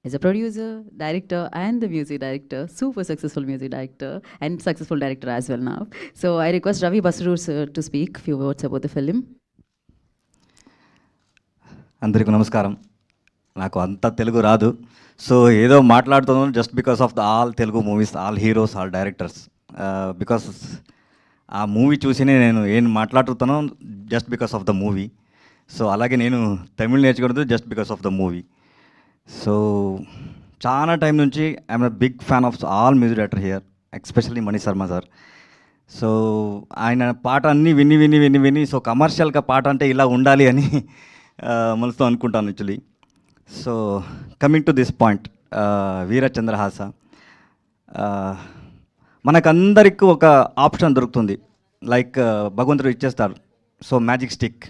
is a producer, director, and the music director, super successful music director, and successful director as well now. So I request Ravi Basrur sir to speak few words about the film. అందరికీ నమస్కారం. నాకు అంత తెలుగు రాదు, so ఏదో మాట్లాడుతున్నాను just because of the all Telugu movies, all heroes, all directors. Because ఆ movie చూసినే నేను ఏం మాట్లాడుతున్నాను just because of the movie. So అలాగే నేను తమిళ్ నేర్చుకున్నది just because of the movie. So చాలా టైం నుంచి I'm a big fan of all music director here, especially Mani Sharma sir. So ఆయన పాట అన్నీ విని విని విని విని సో కమర్షియల్గా పాట అంటే ఇలా ఉండాలి అని మనసుతో అనుకుంటాను actually. So coming to this point, Veerachandrahasa మనకందరికీ ఒక ఆప్షన్ దొరుకుతుంది, లైక్ భగవంతుడు ఇచ్చేస్తారు. సో మ్యాజిక్ స్టిక్,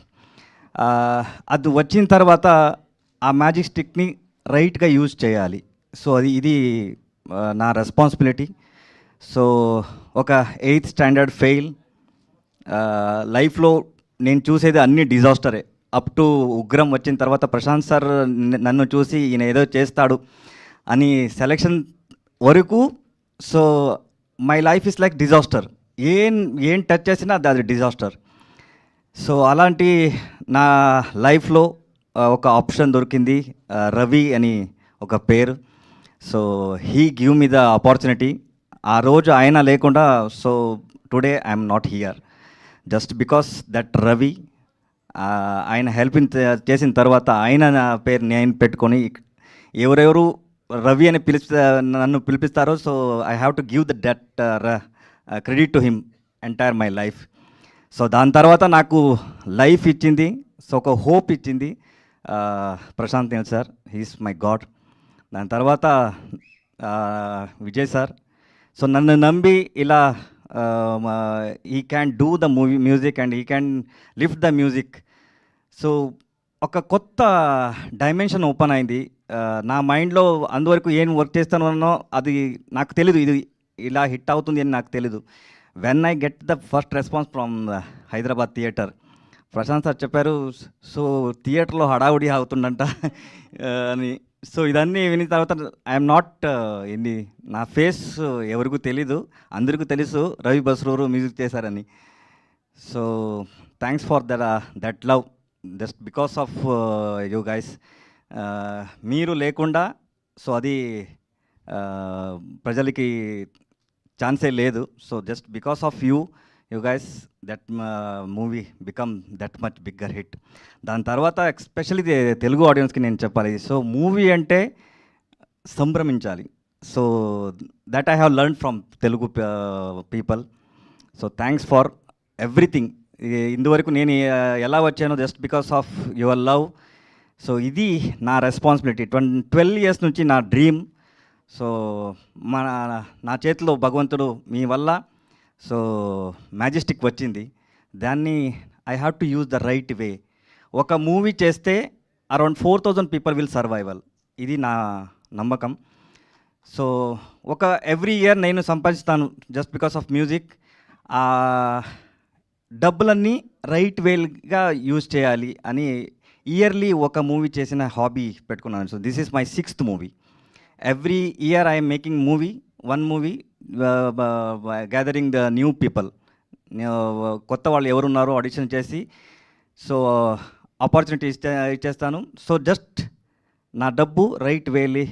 అది వచ్చిన తర్వాత ఆ మ్యాజిక్ స్టిక్ని రైట్గా యూజ్ చేయాలి. సో ఇది నా రెస్పాన్సిబిలిటీ. సో ఒక 8th స్టాండర్డ్ ఫెయిల్, లైఫ్లో నేను చూసేది అన్ని డిజాస్టరే. అప్ టు ఉగ్రం వచ్చిన తర్వాత ప్రశాంత్ సార్ నన్ను చూసి ఈయన ఏదో చేస్తాడు అని సెలెక్షన్ వరకు, so my life is like disaster. ఏం టచ్ చేసినా అది డిజాస్టర్. సో అలాంటి నా లైఫ్లో ఒక ఆప్షన్ దొరికింది, రవి అని ఒక పేరు. So he give me the opportunity. ఆ రోజు ఆయన లేకుండా so today I'm not here, just because that Ravi. ఆయన హెల్ప్ చేసిన తర్వాత ఆయన నా పేరు నేను పెట్టుకొని ఎవరెవరు రవి అని నన్ను పిలిపిస్తారో, so I have to give that credit to him entire my life. So దాని తర్వాత నాకు లైఫ్ ఇచ్చింది, సో ఒక హోప్ ఇచ్చింది Prashanth Neel sir, he's my god. దాని తర్వాత విజయ్ సార్. సో నన్ను నమ్మి ఇలా he can do the music and he can lift the music. So ఒక కొత్త డైమెన్షన్ ఓపెన్ అయింది నా మైండ్లో. అందువరకు ఏం వర్క్ చేస్తానో అది నాకు తెలీదు, ఇది ఇలా హిట్ అవుతుంది అని నాకు తెలీదు. When I get the first response from Hyderabad theatre, Prashant sir చెప్పారు, సో థియేటర్లో హడావుడి అవుతుందంట అని. సో ఇదన్నీ విని తర్వాత ఐఎమ్ నాట్ ఎన్ని, నా ఫేస్ ఎవరికూ తెలీదు, అందరికీ తెలుసు రవి బస్రూరు మ్యూజిక్ చేశారని. So thanks for that love, just because of you guys. మీరు లేకుండా సో అది ప్రజలకి ఛాన్సే లేదు. So just because of you guys that movie become that much bigger hit. దాని తర్వాత ఎస్పెషల్లీ తెలుగు ఆడియన్స్కి నేను చెప్పాలి, సో మూవీ అంటే సంభ్రమించాలి. So that I have learn from Telugu people. So thanks for everything. ఇందువరకు నేను ఎలా వచ్చానో just because of your love. So ఇది నా రెస్పాన్సిబిలిటీ. 12 years నుంచి నా డ్రీమ్. సో నా చేతిలో భగవంతుడు మీ వల్ల సో మ్యాజెస్టిక్ వచ్చింది. దాన్ని I have to use the right way. ఒక మూవీ చేస్తే అరౌండ్ 4,000 people విల్ సర్వైవల్, ఇది నా నమ్మకం. సో ఒక ఎవ్రీ ఇయర్ నేను సంపాదిస్తాను జస్ట్ బికాస్ ఆఫ్ మ్యూజిక్. డబ్బులన్నీ రైట్ వేగా యూజ్ చేయాలి అని ఇయర్లీ ఒక మూవీ చేసిన హాబీ పెట్టుకున్నాను. So this is my 6th movie. Every year I'm making one movie, gathering the new people. కొత్త వాళ్ళు ఎవరున్నారో ఆడిషన్ చేసి సో ఆపర్చునిటీ ఇచ్చేస్తాను. సో జస్ట్ నా డబ్బు right wavy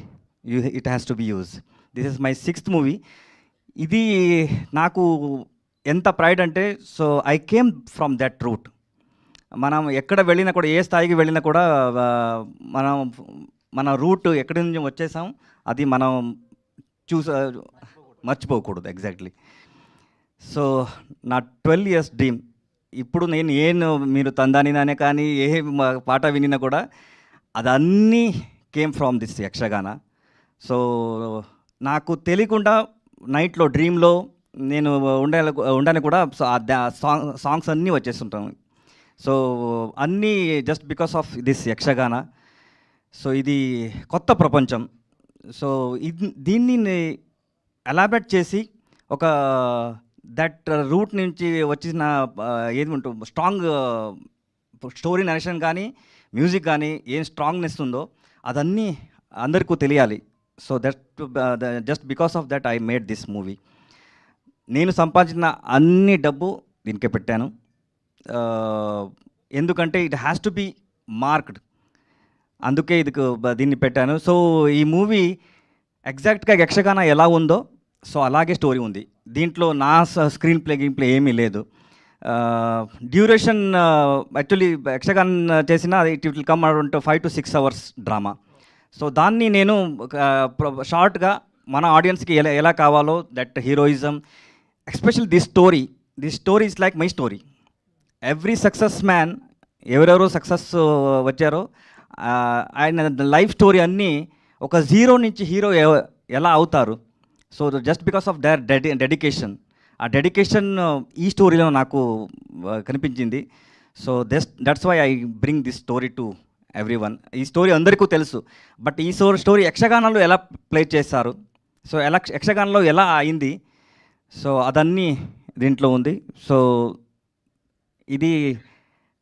it has to be use. This is my 6th movie. ఇది నాకు ఎంత ప్రైడ్ అంటే, so I came from that route. మనం ఎక్కడ వెళ్ళినా కూడా, ఏ స్థాయికి వెళ్ళినా కూడా మన రూట్ ఎక్కడి నుంచి వచ్చేసాం అది మనం మర్చిపోకూడదు. ఎగ్జాక్ట్లీ. సో నా 12 years డ్రీమ్. ఇప్పుడు నేను మీరు తందానినానే కానీ ఏ పాట వినినా కూడా అదన్నీ came from this Yakshagana. So నాకు తెలియకుండా నైట్లో డ్రీమ్లో నేను ఉండాలని కూడా సాంగ్స్ అన్నీ వచ్చేస్తుంటాను. సో అన్నీ just because of this Yakshagana. So ఇది కొత్త ప్రపంచం. సో దీన్ని ఎలాబరేట్ చేసి ఒక దట్ రూట్ నుంచి వచ్చిన ఏది ఉంటుంది స్ట్రాంగ్ స్టోరీ నరేషన్ కానీ మ్యూజిక్ కానీ ఏం స్ట్రాంగ్నెస్ ఉందో అదన్నీ అందరికీ తెలియాలి. So that just because of that I made this movie. నేను సంపాదించిన అన్ని డబ్బు దీనికే పెట్టాను. ఎందుకంటే it has to be marked, అందుకే ఇది దీన్ని పెట్టాను. సో ఈ మూవీ ఎగ్జాక్ట్గా యక్షగాన ఎలా ఉందో సో అలాగే స్టోరీ ఉంది. దీంట్లో నా స్క్రీన్ ప్లే ఏమీ లేదు. డ్యూరేషన్ యాక్చువల్లీ యక్షగాన చేసిన it will come around 5 to 6 hours drama. So దాన్ని నేను షార్ట్గా మన ఆడియన్స్కి ఎలా ఎలా కావాలో that heroism, special this story is like my story. Every success man, ఎవరెవరో సక్సెస్ వచ్చారో ఆయన లైఫ్ స్టోరీ అన్నీ ఒక జీరో నుంచి హీరో ఎలా అవుతారు. So just because of their dedication, ఆ డెడికేషన్ ఈ స్టోరీలో నాకు కనిపించింది. So that's why I bring this story to everyone. ఈ స్టోరీ అందరికీ తెలుసు, బట్ ఈ స్టోరీ యక్షగానంలో ఎలా ప్లే చేస్తారు, సో యక్షగానంలో ఎలా అయింది, సో అదన్నీ దీంట్లో ఉంది. సో ఇది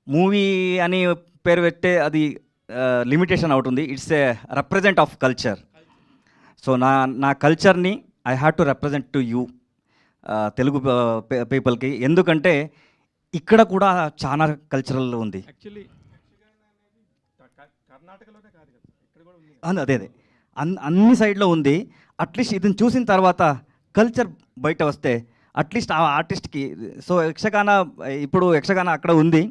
మూవీ అని పేరు పెట్టే అది లిమిటేషన్ అవుతుంది. It's a represent of culture. So నా కల్చర్ని I have to represent to you, Telugu పీపుల్కి. ఎందుకంటే ఇక్కడ కూడా చాలా కల్చరల్ ఉంది. అదే అన్ని సైడ్లో ఉంది. అట్లీస్ట్ ఇది చూసిన తర్వాత కల్చర్ బయట వస్తే అట్లీస్ట్ ఆ ఆర్టిస్ట్కి, సో ఇప్పుడు యక్షగాన అక్కడ ఉంది.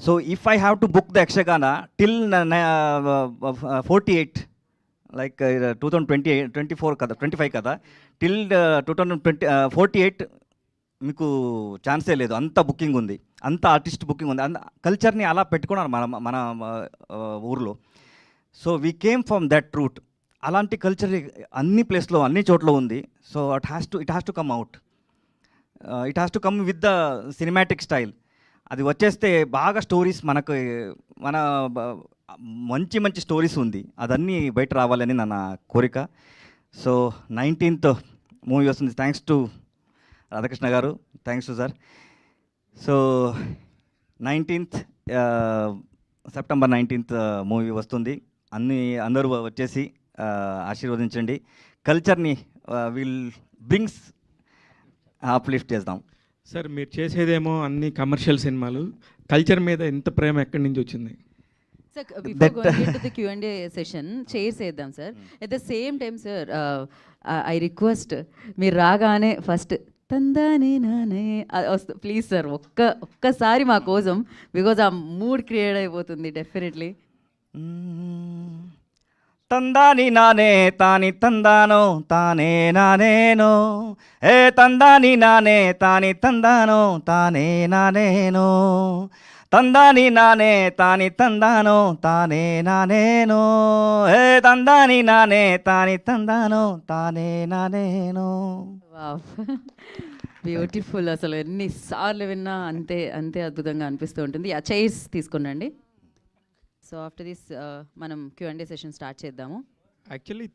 So if I have to book the Yakshagana till 48, like 2024 కదా, 25 కదా, టిల్ 2048 మీకు ఛాన్సే లేదు. అంత బుకింగ్ ఉంది, అంత ఆర్టిస్ట్ బుకింగ్ ఉంది. కల్చర్ని అలా పెట్టుకున్నారు మన ఊర్లో. So we came from that route. అలాంటి కల్చర్ అన్ని ప్లేస్లో అన్ని చోట్ల ఉంది. So it has to come out. It has to come with the cinematic style. అది వచ్చేస్తే బాగా స్టోరీస్ మన మంచి స్టోరీస్ ఉంది, అదన్నీ బయట రావాలని నా కోరిక. సో 19th మూవీ వస్తుంది. థ్యాంక్స్ టు రాధాకృష్ణ గారు, thanks to sir. So 19th September 19th movie వస్తుంది. అందరూ వచ్చేసి ఆశీర్వదించండి. కల్చర్ని విల్ బ్రింగ్స్ అప్లిఫ్ట్ చేద్దాం. సార్ మీరు చేసేదేమో అన్ని కమర్షియల్ సినిమాలు, కల్చర్ మీద ఎంత ప్రేమ ఎక్కడి నుంచి వచ్చింది? Sir, before going into the Q&A session, chairs చేద్దాం sir. At the same time, sir, I request మీరు రాగానే ఫస్ట్ తందానే నానే ప్లీజ్ సార్, ఒక్కసారి మా కోసం, బికాజ్ ఆ మూడ్ క్రియేట్ అయిపోతుంది డెఫినెట్లీ. తందాని నానే తాని తందానో తానే నానేనో, ఏ తందాని నానే తాని తందానో తానే నానేనో, తందాని నానే తాని తందానో తానే నానేనో, ఏ తందాని నానే తాని తందానో తానే నానేనో. Wow, beautiful. అసలు ఎన్నిసార్లు విన్నా అంతే అంతే అద్భుతంగా అనిపిస్తూ ఉంటుంది. ఆ చైర్స్ తీసుకునండి. సో ఆఫ్టర్ దిస్ మనం Q&A సెషన్ స్టార్ట్ చేద్దాము. యాక్చువల్లీ